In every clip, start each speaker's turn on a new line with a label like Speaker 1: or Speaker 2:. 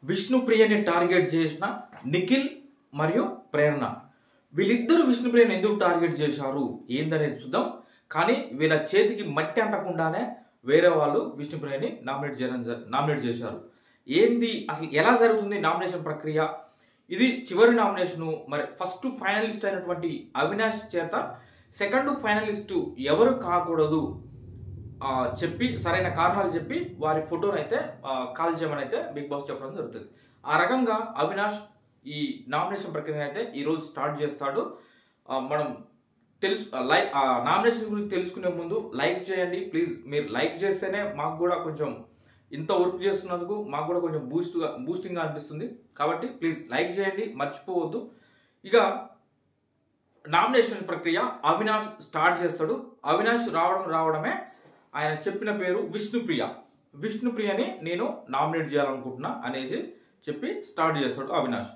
Speaker 1: విష్ణుప్రియని target చేసిన నిఖిల్ మరియు ప్రేరణ. వీళ్ళిద్దరూ విష్ణుప్రియని ఎందుకు టార్గెట్ చేశారు ఏందనేది చూద్దాం. కానీ వీళ్ళ చేతికి మట్టి అంటకుండానే వేరే వాళ్ళు విష్ణుప్రియని నామినేట్ చేశారు. ఏంది అసలు ఎలా జరుగుతుంది నామినేషన్ ప్రక్రియ? ఇది చివరి నామినేషను. మరి ఫస్ట్ ఫైనలిస్ట్ అయినటువంటి అవినాష్ చేత సెకండ్ ఫైనలిస్టు ఎవరు కాకూడదు చెప్పి సరైన కారణాలు చెప్పి వారి ఫోటోను అయితే కాల్ చేయమని అయితే బిగ్ బాస్ చెప్పడం జరుగుతుంది. ఆ రకంగా అవినాష్ ఈ నామినేషన్ ప్రక్రియను అయితే ఈరోజు స్టార్ట్ చేస్తాడు. మనం నామినేషన్ గురించి తెలుసుకునే ముందు లైక్ చేయండి ప్లీజ్. మీరు లైక్ చేస్తేనే మాకు కూడా కొంచెం ఇంత వర్క్ చేస్తున్నందుకు మాకు కూడా కొంచెం బూస్టింగ్గా అనిపిస్తుంది. కాబట్టి ప్లీజ్ లైక్ చేయండి, మర్చిపోవద్దు. ఇక నామినేషన్ ప్రక్రియ అవినాష్ స్టార్ట్ చేస్తాడు. అవినాష్ రావడమే ఆయన చెప్పిన పేరు విష్ణుప్రియ. విష్ణుప్రియని నేను నామినేట్ చేయాలనుకుంటున్నా అనేసి చెప్పి స్టార్ట్ చేస్తాడు అవినాష్.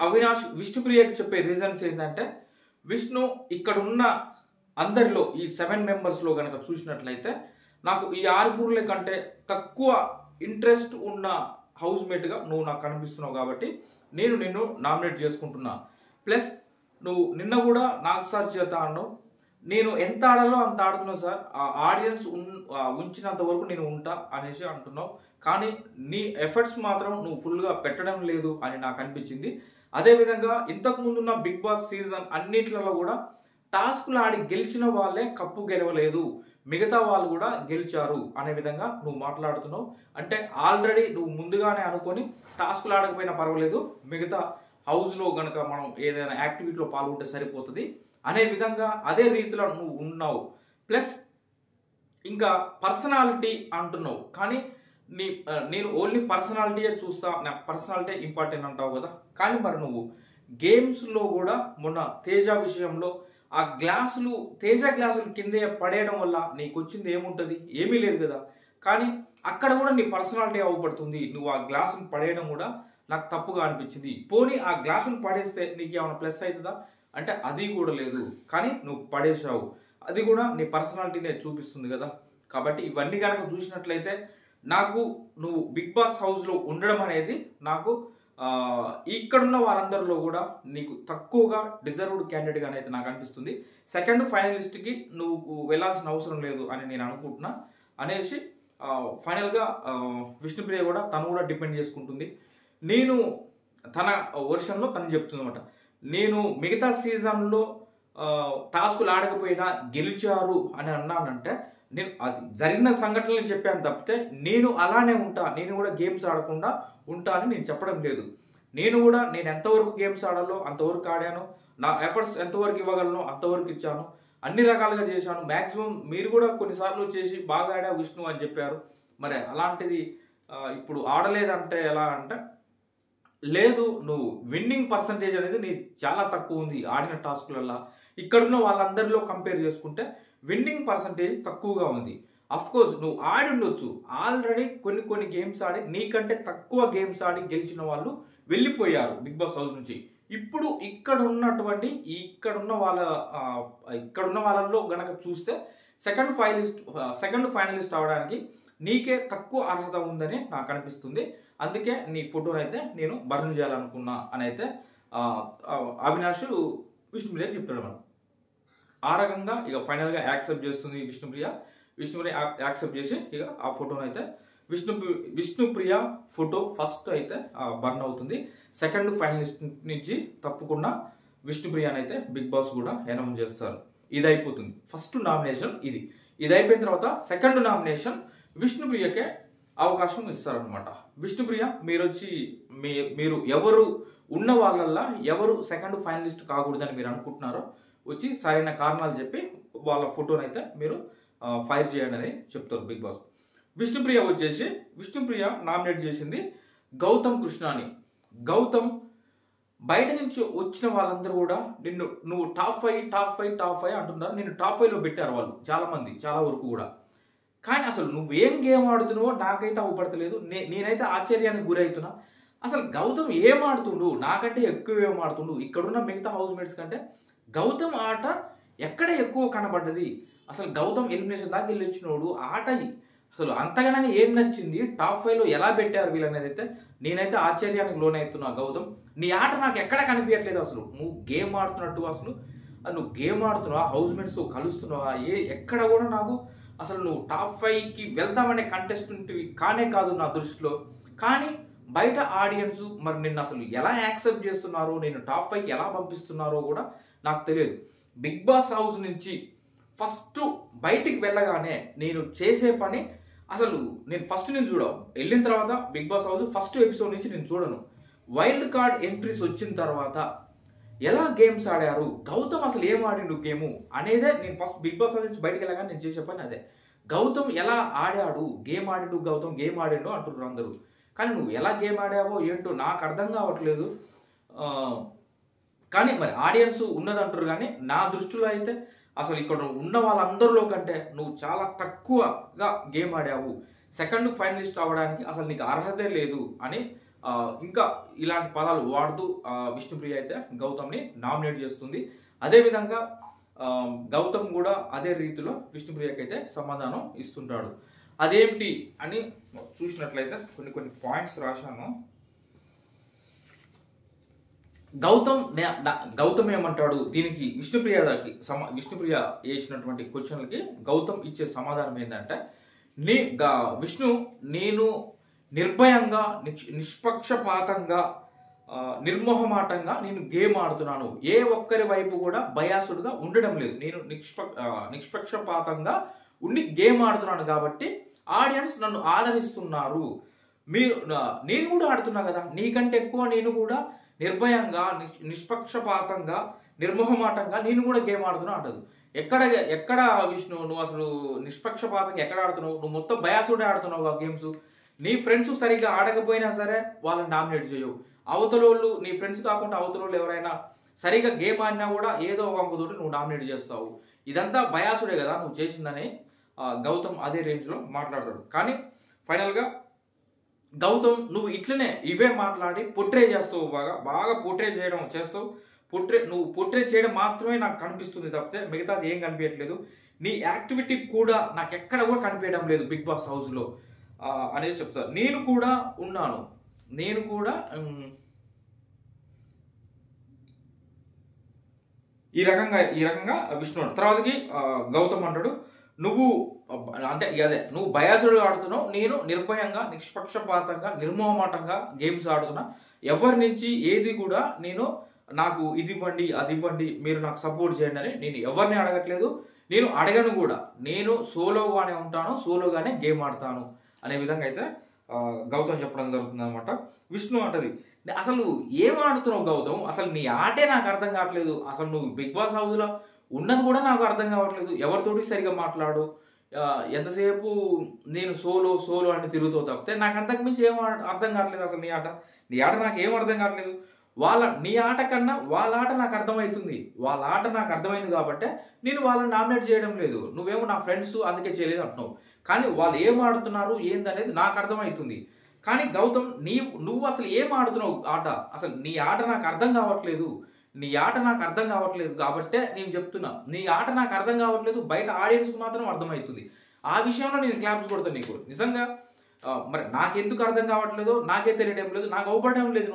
Speaker 1: అవినాష్ విష్ణుప్రియకి చెప్పే రీజన్స్ ఏంటంటే, విష్ణు ఇక్కడ ఉన్న అందరిలో ఈ 7 మెంబర్స్లో కనుక చూసినట్లయితే నాకు ఈ 6 కంటే తక్కువ ఇంట్రెస్ట్ ఉన్న హౌస్ మేట్గా నువ్వు నాకు కనిపిస్తున్నావు కాబట్టి నేను నిన్ను నామినేట్ చేసుకుంటున్నా. ప్లస్ నువ్వు నిన్న కూడా నాకు సార్ చేత అన్నావు, నేను ఎంత ఆడాలో అంత ఆడుతున్నావు సార్, ఆ ఆడియన్స్ ఉంచినంత వరకు నేను ఉంటా అనేసి అంటున్నావు. కానీ నీ ఎఫర్ట్స్ మాత్రం నువ్వు ఫుల్గా పెట్టడం లేదు అని నాకు అనిపించింది. అదేవిధంగా ఇంతకు ముందున్న బిగ్ బాస్ సీజన్ అన్నిట్లలో కూడా టాస్కులు ఆడి గెలిచిన వాళ్ళే కప్పు గెలవలేదు, మిగతా వాళ్ళు కూడా గెలిచారు అనే విధంగా నువ్వు మాట్లాడుతున్నావు. అంటే ఆల్రెడీ నువ్వు ముందుగానే అనుకొని టాస్కులు ఆడకపోయినా పర్వాలేదు, మిగతా హౌస్లో కనుక మనం ఏదైనా యాక్టివిటీలో పాల్గొంటే సరిపోతుంది అనే విధంగా అదే రీతిలో నువ్వు ఉన్నావు. ప్లస్ ఇంకా పర్సనాలిటీ అంటున్నావు, కానీ నేను ఓన్లీ పర్సనాలిటీయే చూస్తా, నాకు పర్సనాలిటీ ఇంపార్టెంట్ అంటావు కదా. కానీ మరి నువ్వు గేమ్స్లో కూడా మొన్న తేజ విషయంలో ఆ తేజ గ్లాసులు కిందే పడేయడం వల్ల నీకు వచ్చింది ఏముంటుంది? ఏమీ లేదు కదా. కానీ అక్కడ కూడా నీ పర్సనాలిటీ అవపడుతుంది. నువ్వు ఆ గ్లాసును పడేయడం కూడా నాకు తప్పుగా అనిపించింది. పోనీ ఆ గ్లాసును పడేస్తే నీకు ఏమైనా ప్లస్ అవుతుందా అంటే అది కూడా లేదు. కానీ నువ్వు పడేసావు, అది కూడా నీ పర్సనాలిటీనే చూపిస్తుంది కదా. కాబట్టి ఇవన్నీ కనుక చూసినట్లయితే నాకు నువ్వు బిగ్ బాస్ హౌస్లో ఉండడం అనేది నాకు ఇక్కడున్న వారందరిలో కూడా నీకు తక్కువగా డిజర్వ్డ్ క్యాండిడేట్గా అయితే నాకు అనిపిస్తుంది. సెకండ్ ఫైనలిస్ట్కి నువ్వు వెళ్ళాల్సిన అవసరం లేదు అని నేను అనుకుంటున్నా అనేసి ఫైనల్గా విష్ణుప్రియ కూడా తను కూడా డిపెండ్ చేసుకుంటుంది. నేను తన వర్షన్లో తను చెప్తుంది అనమాట, నేను మిగతా సీజన్లో టాస్కులు ఆడకపోయినా గెలిచారు అని అన్నానంటే నేను అది జరిగిన సంఘటనలు చెప్పాను తప్పితే నేను అలానే ఉంటా, నేను కూడా గేమ్స్ ఆడకుండా ఉంటా అని నేను చెప్పడం లేదు. నేను ఎంతవరకు గేమ్స్ ఆడాలో అంతవరకు ఆడాను, నా ఎఫర్ట్స్ ఎంతవరకు ఇవ్వగలను అంతవరకు ఇచ్చాను, అన్ని రకాలుగా చేశాను. మ్యాక్సిమం మీరు కూడా కొన్నిసార్లు చేసి బాగా ఆడా విష్ణు అని చెప్పారు. మరి అలాంటిది ఇప్పుడు ఆడలేదంటే ఎలా అంటే, లేదు, నువ్వు విన్నింగ్ పర్సంటేజ్ అనేది నీ చాలా తక్కువ ఉంది ఆడిన టాస్కులల్లో. ఇక్కడున్న వాళ్ళందరిలో కంపేర్ చేసుకుంటే విన్నింగ్ పర్సంటేజ్ తక్కువగా ఉంది. కోర్స్ నువ్వు ఆడి ఉండొచ్చు, ఆల్రెడీ కొన్ని గేమ్స్ ఆడి నీకంటే తక్కువ గేమ్స్ ఆడి గెలిచిన వాళ్ళు వెళ్ళిపోయారు బిగ్ బాస్ హౌస్ నుంచి. ఇప్పుడు ఇక్కడున్న వాళ్ళలో గనక చూస్తే సెకండ్ ఫైనలిస్ట్ అవడానికి నీకే తక్కువ అర్హత ఉందని నాకు అనిపిస్తుంది. అందుకే నీ ఫోటోని అయితే నేను బర్న్ చేయాలనుకున్నా అని అయితే అవినాష్ విష్ణుప్రియ చెప్తాడు మనం. ఆ రకంగా ఇక ఫైనల్గా యాక్సెప్ట్ చేస్తుంది విష్ణుప్రియ యాక్సెప్ట్ చేసి ఇక ఆ ఫోటోని అయితే విష్ణుప్రియ ఫోటో ఫస్ట్ అయితే బర్న్ అవుతుంది. సెకండ్ ఫైనలిస్ట్ నుంచి తప్పకుండా విష్ణుప్రియని అయితే బిగ్ బాస్ కూడా అనౌన్స్ చేస్తారు. ఇది అయిపోతుంది ఫస్ట్ నామినేషన్. ఇది అయిపోయిన తర్వాత సెకండ్ నామినేషన్ విష్ణుప్రియకే అవకాశం ఇస్తారనమాట. విష్ణుప్రియ మీరు ఎవరు ఉన్న వాళ్ళల్లా ఎవరు సెకండ్ ఫైనలిస్ట్ కాకూడదని మీరు అనుకుంటున్నారో వచ్చి సరైన కారణాలు చెప్పి వాళ్ళ ఫోటోని అయితే మీరు ఫైర్ చేయండి అని చెప్తారు బిగ్ బాస్. విష్ణుప్రియ నామినేట్ చేసింది గౌతమ్ కృష్ణాని. గౌతమ్ బయట నుంచి వచ్చిన వాళ్ళందరూ కూడా నువ్వు టాప్ 5 అంటున్నారు. నిన్ను టాప్ 5లో పెట్టారు వాళ్ళు చాలా వరకు కూడా. కానీ అసలు నువ్వేం గేమ్ ఆడుతున్నావో నాకైతే అవపడతలేదు. నేనైతే ఆశ్చర్యానికి గురవుతున్నా. అసలు గౌతమ్ ఏం ఆడుతుండు, నాకంటే ఎక్కువ ఏం ఆడుతుండు. ఇక్కడున్న మిగతా హౌస్ మేట్స్ కంటే గౌతమ్ ఆట ఎక్కడ ఎక్కువ కనబడ్డది. అసలు గౌతమ్ ఎలిమినేషన్ దాకా వెళ్ళి వచ్చినోడు ఆట అసలు అంతగానే ఏం నచ్చింది, టాప్ 5లో ఎలా పెట్టారు వీళ్ళనేది అయితే నేనైతే ఆశ్చర్యానికి లోనవుతున్నా. గౌతమ్, నీ ఆట నాకు ఎక్కడ కనిపించట్లేదు. అసలు నువ్వు గేమ్ ఆడుతున్నట్టు, అసలు నువ్వు గేమ్ ఆడుతున్నావా, హౌస్ మేట్స్తో కలుస్తున్నావా, ఎక్కడ కూడా నాకు అసలు నువ్వు టాప్ 5కి వెళ్దామనే కంటెస్టెంట్వి కానే కాదు నా దృష్టిలో. కానీ బయట ఆడియన్స్ మరి నిన్ను అసలు ఎలా యాక్సెప్ట్ చేస్తున్నారో, నేను టాప్ 5కి ఎలా పంపిస్తున్నారో కూడా నాకు తెలియదు. బిగ్ బాస్ హౌస్ నుంచి ఫస్ట్ బయటికి వెళ్ళగానే నేను చేసే పని, అసలు నేను ఫస్ట్ నుంచి చూడవు, వెళ్ళిన తర్వాత Bigg Boss house first episode నుంచి నేను చూడను. వైల్డ్ కార్డ్ ఎంట్రీస్ వచ్చిన తర్వాత ఎలా గేమ్స్ ఆడారు, గౌతమ్ అసలు ఏం ఆడిండు గేము అనేదే నేను ఫస్ట్ బిగ్ బాస్ హౌస్ నుంచి బయటికి వెళ్ళగానే నేను చేసే పని అదే. గౌతమ్ ఎలా ఆడాడు, గేమ్ ఆడిండు గౌతమ్, గేమ్ ఆడిండు అంటున్నారు అందరూ. కానీ నువ్వు ఎలా గేమ్ ఆడావో ఏంటో నాకు అర్థం కావట్లేదు. కానీ మరి ఆడియన్స్ ఉన్నదంటారు, కానీ నా దృష్టిలో అయితే అసలు ఇక్కడ ఉన్న వాళ్ళందరిలో కంటే నువ్వు చాలా తక్కువగా గేమ్ ఆడావు, సెకండ్ ఫైనలిస్ట్ అవ్వడానికి అసలు నీకు అర్హతే లేదు అని ఇంకా ఇలాంటి పదాలు వాడుతూ విష్ణుప్రియ అయితే గౌతమ్ని నామినేట్ చేస్తుంది. అదేవిధంగా గౌతమ్ కూడా అదే రీతిలో విష్ణుప్రియకి అయితే సమాధానం ఇస్తుంటాడు. అదేమిటి అని చూసినట్లయితే కొన్ని పాయింట్స్ రాశాను. గౌతమ్ ఏమంటాడు దీనికి, విష్ణుప్రియ వేసినటువంటి క్వశ్చన్లకి గౌతమ్ ఇచ్చే సమాధానం ఏంటంటే, విష్ణు, నేను నిర్భయంగా, నిష్పక్షపాతంగా, నిర్మోహమాటంగా నేను గేమ్ ఆడుతున్నాను. ఏ ఒక్కరి వైపు కూడా బయాసుడుగా ఉండడం లేదు. నేను నిష్పక్షపాతంగా ఉండి గేమ్ ఆడుతున్నాను కాబట్టి ఆడియన్స్ నన్ను ఆదరిస్తున్నారు. నేను కూడా ఆడుతున్నా కదా, నీకంటే ఎక్కువ నేను కూడా నిర్భయంగా, నిష్పక్షపాతంగా, నిర్మోహమాటంగా నేను కూడా గేమ్ ఆడుతున్నా అంటది. ఎక్కడ విష్ణు నువ్వు అసలు నిష్పక్షపాతంగా ఎక్కడ ఆడుతున్నావు? నువ్వు మొత్తం బయాసుడే ఆడుతున్నావు ఆ గేమ్స్. నీ ఫ్రెండ్స్ సరిగ్గా ఆడకపోయినా సరే వాళ్ళని నామినేట్ చేయవు. అవతలోళ్ళు, నీ ఫ్రెండ్స్ కాకుండా అవతలోళ్ళు ఎవరైనా సరిగ్గా గేమ్ ఆడినా కూడా ఏదో ఒక అంకుతోటి నువ్వు నామినేట్ చేస్తావు. ఇదంతా బయాసుడే కదా నువ్వు చేసిందని గౌతమ్ అదే రేంజ్లో మాట్లాడతాడు. కానీ ఫైనల్గా గౌతమ్, నువ్వు ఇట్లనే ఇవే మాట్లాడి పొట్రే చేస్తావు, బాగా పొట్రే చేయడం చేస్తావు. నువ్వు పొట్రే చేయడం మాత్రమే నాకు కనిపిస్తుంది తప్పితే మిగతాది ఏం కనిపించట్లేదు. నీ యాక్టివిటీ కూడా నాకు ఎక్కడ కూడా కనిపించడం లేదు బిగ్ బాస్ హౌస్లో అనేది చెప్తారు. నేను కూడా ఉన్నాను, నేను కూడా ఈ రకంగా విష్ణు తర్వాతకి గౌతమ్ అంటాడు, నువ్వు అంటే నువ్వు బయాసుడు ఆడుతున్నావు, నేను నిర్భయంగా, నిష్పక్షపాతంగా, నిర్మోహమాటంగా గేమ్స్ ఆడుతున్నా. ఎవరి నుంచి ఏది కూడా నేను నాకు ఇది ఇవ్వండి అది ఇవ్వండి మీరు నాకు సపోర్ట్ చేయండి అని నేను ఎవరిని అడగట్లేదు, నేను అడగను కూడా. నేను సోలోగానే ఉంటాను, సోలోగానే గేమ్ ఆడతాను అనే విధంగా అయితే గౌతమ్ చెప్పడం జరుగుతుంది అనమాట. విష్ణు అంటది, అసలు ఏం ఆడుతున్నావు గౌతమ్, అసలు నీ ఆటే నాకు అర్థం కావట్లేదు. అసలు నువ్వు బిగ్ బాస్ హౌస్లో ఉన్నది కూడా నాకు అర్థం కావట్లేదు. ఎవరితోటి సరిగా మాట్లాడు, ఎంతసేపు నేను సోలో అని తిరుగుతావు తప్పితే నాకు అంతకుమించి ఏం అర్థం కావట్లేదు. అసలు నీ ఆట నాకు ఏం అర్థం కావట్లేదు. నీ ఆట కన్నా వాళ్ళ ఆట నాకు అర్థమవుతుంది. వాళ్ళ ఆట నాకు అర్థమైంది కాబట్టి నేను వాళ్ళని నామినేట్ చేయడం లేదు. నువ్వేమో నా ఫ్రెండ్స్ అందుకే చేయలేదు అంటున్నావు. కానీ వాళ్ళు ఏం ఆడుతున్నారు ఏందనేది నాకు అర్థమవుతుంది. కానీ గౌతమ్, నువ్వు అసలు ఏం ఆడుతున్నావు ఆట, అసలు నీ ఆట నాకు అర్థం కావట్లేదు. నీ ఆట నాకు అర్థం కావట్లేదు కాబట్టే నేను చెప్తున్నా. నీ ఆట నాకు అర్థం కావట్లేదు, బయట ఆడియన్స్కి మాత్రం అర్థమవుతుంది. ఆ విషయంలో నేను క్లాప్స్ కొడతాను నీకు. నిజంగా మరి నాకెందుకు అర్థం కావట్లేదో నాకే తెలియడం లేదు, నాకు అవపడడం లేదు.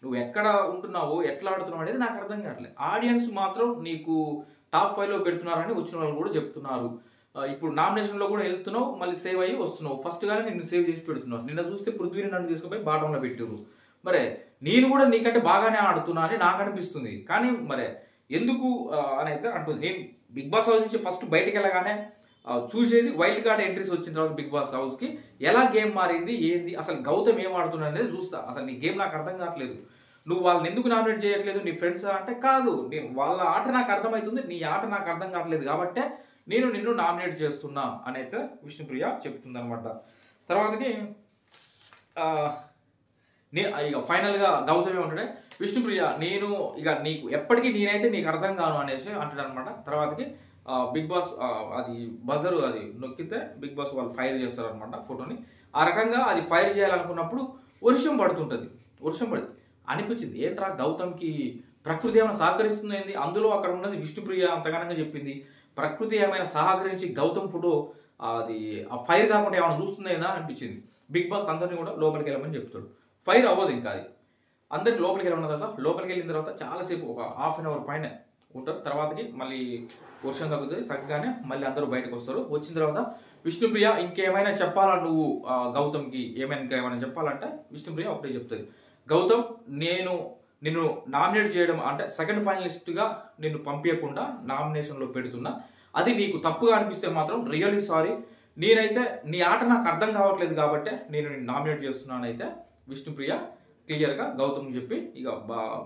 Speaker 1: నువ్వు ఎక్కడ ఉంటున్నావు, ఎట్లా ఆడుతున్నావు అనేది నాకు అర్థం కావట్లేదు. ఆడియన్స్ మాత్రం నీకు టాప్ 5లో పెడుతున్నారని వచ్చిన వాళ్ళు కూడా చెప్తున్నారు. ఇప్పుడు నామినేషన్లో కూడా వెళ్తున్నావు, మళ్ళీ సేవ్ అయ్యి వస్తున్నావు. ఫస్ట్ గానే నిన్ను సేవ్ చేసి పెడుతున్నావు. నిన్న చూస్తే పృథ్వీని నన్ను తీసుకుపోయి బాటంలో పెట్టారు. మరి నేను కూడా నీకంటే బాగానే ఆడుతున్నా అని నాకు అనిపిస్తుంది. కానీ మరి ఎందుకు అని అయితే అంటుంది. నేను బిగ్ బాస్ హౌస్ నుంచి ఫస్ట్ బయటకు వెళ్ళగానే చూసేది వైల్డ్ కార్డ్ ఎంట్రీస్ వచ్చిన తర్వాత బిగ్ బాస్ హౌస్కి ఎలా గేమ్ మారింది ఏంది, అసలు గౌతమ్ ఏం ఆడుతున్నా అనేది చూస్తా. అసలు నీ గేమ్ నాకు అర్థం కావట్లేదు, నువ్వు వాళ్ళని ఎందుకు నామినేట్ చేయట్లేదు, నీ ఫ్రెండ్స్ అంటే కాదు, వాళ్ళ ఆట నాకు అర్థమవుతుంది, నీ ఆట నాకు అర్థం కావట్లేదు కాబట్టే నేను నిన్ను నామినేట్ చేస్తున్నా అని అయితే విష్ణుప్రియ చెప్తుంది అనమాట. తర్వాతకి ఇక ఫైనల్గా గౌతమ్ ఏమంటాడే, విష్ణుప్రియ నేను ఇక నీకు ఎప్పటికీ నేనైతే నీకు అర్థం కాను అనేసి అంటాడు అనమాట. తర్వాతకి బిగ్ బాస్ అది బజర్ అది నొక్కితే బిగ్ బాస్ వాళ్ళు ఫైర్ చేస్తారనమాట ఫోటోని. ఆ రకంగా అది ఫైర్ చేయాలనుకున్నప్పుడు వర్షం పడుతుంటుంది. వర్షం పడి అనిపించింది, ఏంట్రా గౌతమ్కి ప్రకృతి ఏమైనా సహకరిస్తుంది ఏంది, అందులో అక్కడ ఉన్నది విష్ణుప్రియ అంతగానంగా చెప్పింది. ప్రకృతి ఏమైనా సహకరించి గౌతమ్ ఫోటో అది ఆ ఫైర్ కాకుండా ఏమైనా చూస్తుందేనా అనిపించింది. బిగ్ బాస్ అందరినీ కూడా లోపలికి వెళ్ళమని చెప్తాడు. ఫైర్ అవ్వదు ఇంకా అది. అందరికి లోపలికి వెళ్ళమన్న తర్వాత లోపలికి వెళ్ళిన తర్వాత చాలాసేపు ఒక హాఫ్ అన్ అవర్ పైన ఉంటారు. తర్వాతకి మళ్ళీ వర్షం తగ్గుతుంది. తగ్గగానే మళ్ళీ అందరూ బయటకు వస్తారు. వచ్చిన తర్వాత విష్ణుప్రియ ఇంకేమైనా చెప్పాలా నువ్వు గౌతమ్కి ఇంకేమైనా చెప్పాలంటే విష్ణుప్రియ ఒకటే చెప్తుంది, గౌతమ్ నిన్ను నామినేట్ చేయడం అంటే సెకండ్ ఫైనలిస్ట్గా నిన్ను పంపించకుండా నామినేషన్లో పెడుతున్నా, అది నీకు తప్పుగా అనిపిస్తే మాత్రం రియల్లీ సారీ. నేనైతే నీ ఆట నాకు అర్థం కావట్లేదు కాబట్టి నేను నామినేట్ చేస్తున్నానైతే విష్ణుప్రియ క్లియర్గా గౌతమ్ చెప్పి ఇక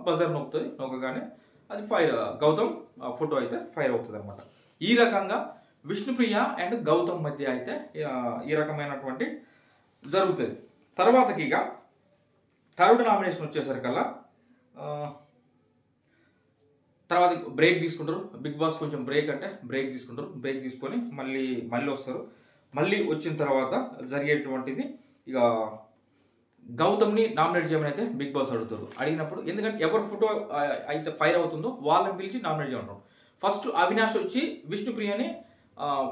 Speaker 1: బజర్ నొక్కుతుంది. నొక్కగానే అది ఫైర్, గౌతమ్ ఫోటో అయితే ఫైర్ అవుతుంది అనమాట. ఈ రకంగా విష్ణుప్రియ అండ్ గౌతమ్ మధ్య అయితే ఈ రకమైనటువంటి జరుగుతుంది. తర్వాతకి ఇక థర్డ్ నామినేషన్ వచ్చేసరికల్లా తర్వాత బ్రేక్ తీసుకుంటారు. బిగ్ బాస్ కొంచెం బ్రేక్ అంటే బ్రేక్ తీసుకుంటారు. బ్రేక్ తీసుకొని మళ్ళీ వస్తారు. మళ్ళీ వచ్చిన తర్వాత జరిగేటువంటిది ఇక గౌతమ్ని నామినేట్ చేయమని అయితే బిగ్ బాస్ అడుగుతారు. అడిగినప్పుడు ఎందుకంటే ఎవరు ఫోటో అయితే ఫైర్ అవుతుందో వాళ్ళని పిలిచి నామినేట్ చేయమంటారు. ఫస్ట్ అవినాష్ వచ్చి విష్ణుప్రియని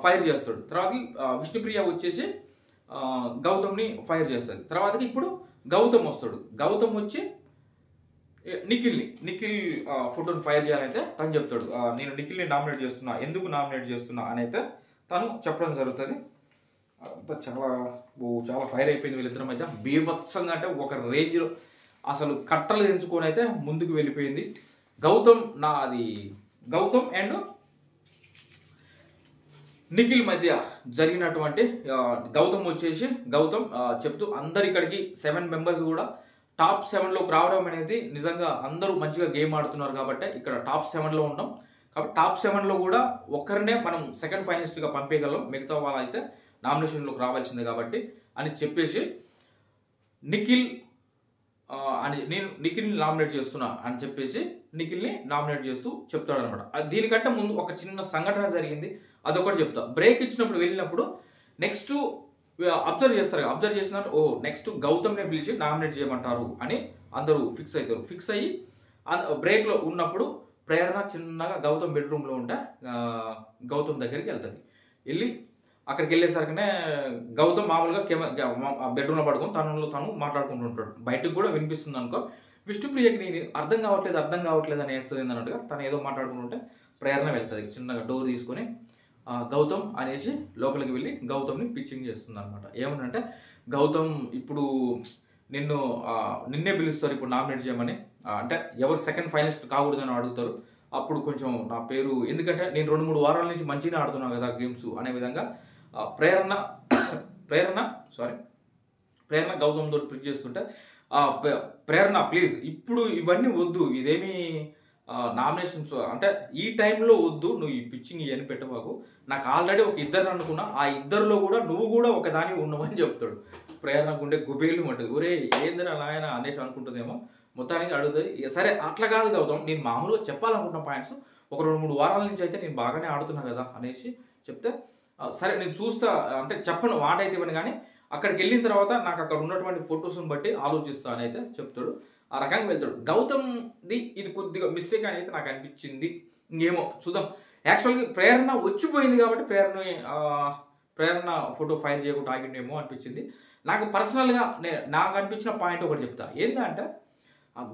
Speaker 1: ఫైర్ చేస్తాడు. తర్వాత విష్ణుప్రియ వచ్చేసి గౌతమ్ని ఫైర్ చేస్తుంది. తర్వాతకి ఇప్పుడు గౌతమ్ వస్తాడు. గౌతమ్ వచ్చి నిఖిల్ ఫోటోని ఫైర్ చేయాలైతే తను చెప్తాడు, నేను నిఖిల్ని నామినేట్ చేస్తున్నా, ఎందుకు నామినేట్ చేస్తున్నా అని అయితే తను చెప్పడం జరుగుతుంది. చాలా ఫైర్ అయిపోయింది వీళ్ళిద్దరి మధ్య. బీభత్సంగా అంటే ఒక రేంజ్లో అసలు కట్టలు తెంచుకొని అయితే ముందుకు వెళ్ళిపోయింది. గౌతమ్ అండ్ నిఖిల్ మధ్య జరిగినటువంటి గౌతమ్ చెప్తూ అందరు ఇక్కడికి 7 మెంబర్స్ కూడా టాప్ 7లోకి రావడం అనేది నిజంగా అందరూ మంచిగా గేమ్ ఆడుతున్నారు కాబట్టి ఇక్కడ టాప్ 7లో ఉన్నాం. కాబట్టి టాప్ 7లో కూడా ఒక్కరినే మనం సెకండ్ ఫైనలిస్ట్గా పంపేయగలం, మిగతా వాళ్ళు అయితే నామినేషన్లోకి రావాల్సిందే కాబట్టి అని చెప్పేసి నేను నిఖిల్ని నామినేట్ చేస్తున్నా అని చెప్పేసి నిఖిల్ని నామినేట్ చేస్తూ చెప్తాడు అనమాట. దీనికంటే ముందు ఒక చిన్న సంఘటన జరిగింది, అదొకటి చెప్తా. బ్రేక్ ఇచ్చినప్పుడు వెళ్ళినప్పుడు నెక్స్ట్ అబ్జర్వ్ చేసినట్టు నెక్స్ట్ గౌతమ్ని పిలిచి నామినేట్ చేయమంటారు అని అందరూ ఫిక్స్ అవుతారు. ఫిక్స్ అయ్యి బ్రేక్లో ఉన్నప్పుడు ప్రేరణ చిన్నగా గౌతమ్ బెడ్రూమ్లో ఉంటే గౌతమ్ దగ్గరికి వెళ్తుంది. వెళ్ళి అక్కడికి వెళ్ళేసరికనే గౌతమ్ మామూలుగా బెడ్రూమ్లో పడుకొని తను మాట్లాడుకుంటూ ఉంటాడు. బయటకు కూడా వినిపిస్తుంది అనుకో. విష్ణుప్రియకి నేను అర్థం కావట్లేదు అని వేస్తుంది అన్నట్టుగా తను ఏదో మాట్లాడుకుంటుంటే ప్రేరణ వెళ్తుంది చిన్నగా డోర్ తీసుకొని గౌతమ్ అనేసి లోపలికి వెళ్ళి గౌతమ్ని పిచ్చింగ్ చేస్తుంది అనమాట. ఏమనంటే గౌతమ్ ఇప్పుడు నిన్నే పిలుస్తారు ఇప్పుడు నామినేట్ చేయమని, అంటే ఎవరు సెకండ్ ఫైనలిస్ట్ కాకూడదని అడుగుతారు. అప్పుడు కొంచెం నా పేరు, ఎందుకంటే నేను 2-3 వారాల నుంచి మంచిగా ఆడుతున్నాను కదా గేమ్స్ అనే విధంగా ప్రేరణ గౌతమ్ తోటి పిచ్ చేస్తుంటే ప్రేరణ ప్లీజ్ ఇప్పుడు ఇవన్నీ వద్దు, ఇదేమి నామినేషన్స్ అంటే ఈ టైంలో వద్దు, నువ్వు ఈ పిచ్చింగ్ ఇవన్నీ పెట్టబాకు, నాకు ఆల్రెడీ ఒక ఇద్దరు అనుకున్నా, ఆ ఇద్దరిలో కూడా నువ్వు కూడా ఒకదాని ఉన్నావని చెప్తాడు. ప్రేరణ గుండె గుబేలు అంటది, ఒరే ఏందిరా నాయన అనేసి అనుకుంటుందేమో. మొత్తానికి అడుగుతుంది. సరే అట్లా కాదు గౌతమ్, నేను మామూలుగా చెప్పాలనుకుంటున్న పాయింట్స్ ఒక 2-3 వారాల నుంచి అయితే నేను బాగానే ఆడుతున్నా కదా అనేసి చెప్తే, సరే నేను చూస్తా అంటే చెప్పను మాట అయితే ఇవ్వను, కానీ అక్కడికి వెళ్ళిన తర్వాత నాకు అక్కడ ఉన్నటువంటి ఫొటోస్ని బట్టి ఆలోచిస్తా అని అయితే చెప్తాడు. ఆ రకంగా వెళ్తాడు. గౌతమ్ది ఇది కొద్దిగా మిస్టేక్ అని అయితే నాకు అనిపించింది. ఇంకేమో చూద్దాం. యాక్చువల్గా ప్రేరణ వచ్చిపోయింది కాబట్టి ప్రేరణ ఫోటో ఫైర్ చేయకుండా ఆగిండేమో అనిపించింది నాకు పర్సనల్గా. నాకు అనిపించిన పాయింట్ ఒకటి చెప్తా. ఏంటంటే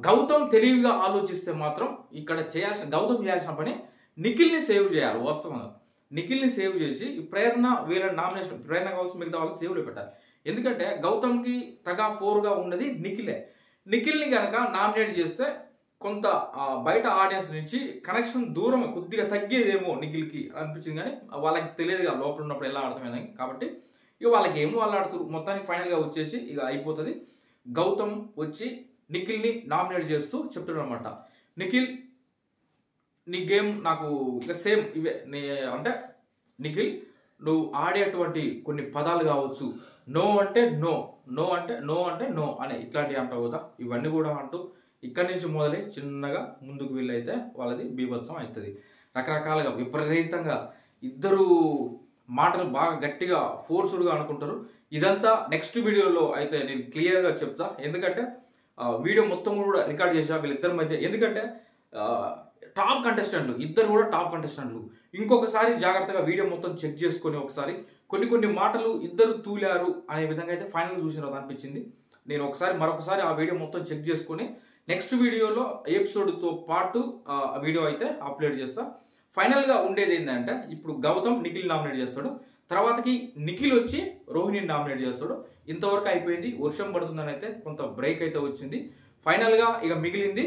Speaker 1: గౌతమ్ తెలివిగా ఆలోచిస్తే మాత్రం ఇక్కడ గౌతమ్ చేయాల్సిన పని నిఖిల్ని సేవ్ చేయాలి. వాస్తవంగా నిఖిల్ని సేవ్ చేసి ప్రేరణ వీళ్ళ నామినేషన్ ప్రేరణ కావచ్చు మిగతా వాళ్ళకి సేవ్లో పెట్టాలి. ఎందుకంటే గౌతమ్కి తగా 4గా ఉన్నది నిఖిల్ని కనుక నామినేట్ చేస్తే కొంత బయట ఆడియన్స్ నుంచి కనెక్షన్ దూరం కొద్దిగా తగ్గేదేమో నిఖిల్కి అనిపించింది, కానీ వాళ్ళకి తెలియదుగా లోపల ఉన్నప్పుడు ఎలా ఆడతామని. కాబట్టి ఇక వాళ్ళకి ఏమో వాళ్ళు ఆడుతారు. మొత్తానికి ఫైనల్గా వచ్చేసి ఇక అయిపోతుంది. గౌతమ్ వచ్చి నిఖిల్ని నామినేట్ చేస్తూ చెప్తాడు అనమాట, నిఖిల్ నీ గేమ్ నాకు ఇక సేమ్ ఇవే, అంటే నిఖిల్ నువ్వు ఆడేటువంటి కొన్ని పదాలు కావచ్చు, నో అంటే నో అనే ఇట్లాంటివి అంటావు కదా, ఇవన్నీ కూడా అంటూ ఇక్కడి నుంచి మొదలై చిన్నగా ముందుకు వీళ్ళైతే వాళ్ళది బీభత్సం అవుతుంది. రకరకాలుగా విపరీతంగా ఇద్దరు మాటలు బాగా గట్టిగా ఫోర్స్డ్గా అనుకుంటారు. ఇదంతా నెక్స్ట్ వీడియోలో అయితే నేను క్లియర్గా చెప్తా. ఎందుకంటే వీడియో మొత్తం కూడా రికార్డ్ చేసా వీళ్ళిద్దరి మధ్య. ఎందుకంటే టాప్ కంటెస్టెంట్లు ఇద్దరు కూడా టాప్ కంటెస్టెంట్లు. ఇంకొకసారి జాగ్రత్తగా వీడియో మొత్తం చెక్ చేసుకొని ఒకసారి కొన్ని మాటలు ఇద్దరు తూలారు అనే విధంగా అయితే ఫైనల్ చూసిన తర్వాత అనిపించింది. నేను మరొకసారి ఆ వీడియో మొత్తం చెక్ చేసుకుని నెక్స్ట్ వీడియోలో ఎపిసోడ్తో పాటు ఆ వీడియో అయితే అప్లోడ్ చేస్తా. ఫైనల్గా ఉండేది ఏంటంటే ఇప్పుడు గౌతమ్ నిఖిల్ నామినేట్ చేస్తాడు, తర్వాతకి నిఖిల్ వచ్చి రోహిణిని నామినేట్ చేస్తాడు. ఇంతవరకు అయిపోయింది. వర్షం పడుతుందని అయితే కొంత బ్రేక్ అయితే వచ్చింది. ఫైనల్గా ఇక మిగిలింది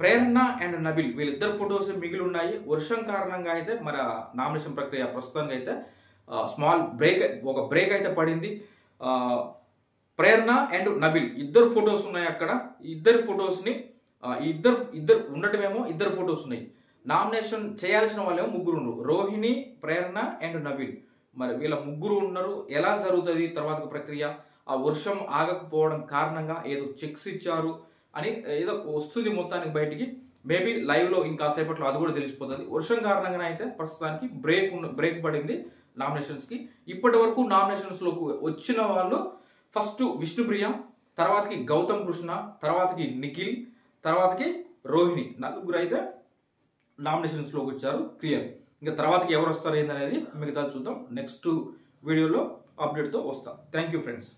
Speaker 1: ప్రేరణ అండ్ నబిల్, వీళ్ళిద్దరు ఫొటోస్ మిగిలి ఉన్నాయి. వర్షం కారణంగా అయితే మన నామినేషన్ ప్రక్రియ ప్రస్తుతానికి అయితే ఒక బ్రేక్ అయితే పడింది. ప్రేరణ అండ్ నబిల్ ఇద్దరు ఫొటోస్ ఉన్నాయి అక్కడ. ఇద్దరు ఫొటోస్ని ఇద్దరు ఉండటమేమో ఇద్దరు ఫొటోస్ ఉన్నాయి. నామినేషన్ చేయాల్సిన వాళ్ళేమో ముగ్గురు ఉన్నారు, రోహిణి, ప్రేరణ అండ్ నబిల్. మరి వీళ్ళ ముగ్గురు ఉన్నారు. ఎలా జరుగుతుంది తర్వాత ప్రక్రియ? ఆ వర్షం ఆగకపోవడం కారణంగా ఏదో చెక్స్ ఇచ్చారు అని ఏదో వస్తుంది మొత్తానికి బయటికి. మేబీ లైవ్లో ఇంకాసేపట్లో అది కూడా తెలిసిపోతుంది. వర్షం కారణంగా అయితే ప్రస్తుతానికి బ్రేక్ పడింది నామినేషన్స్కి. ఇప్పటి వరకు నామినేషన్స్లోకి వచ్చిన వాళ్ళు ఫస్ట్ విష్ణుప్రియ, తర్వాతకి గౌతమ్ కృష్ణ, తర్వాతకి నిఖిల్, తర్వాతకి రోహిణి, నలుగురు అయితే నామినేషన్స్లోకి వచ్చారు. క్లియర్. ఇంకా తర్వాతకి ఎవరు వస్తారు ఏందనేది మిగతా చూద్దాం. నెక్స్ట్ వీడియోలో అప్డేట్తో వస్తాం. Thank you friends.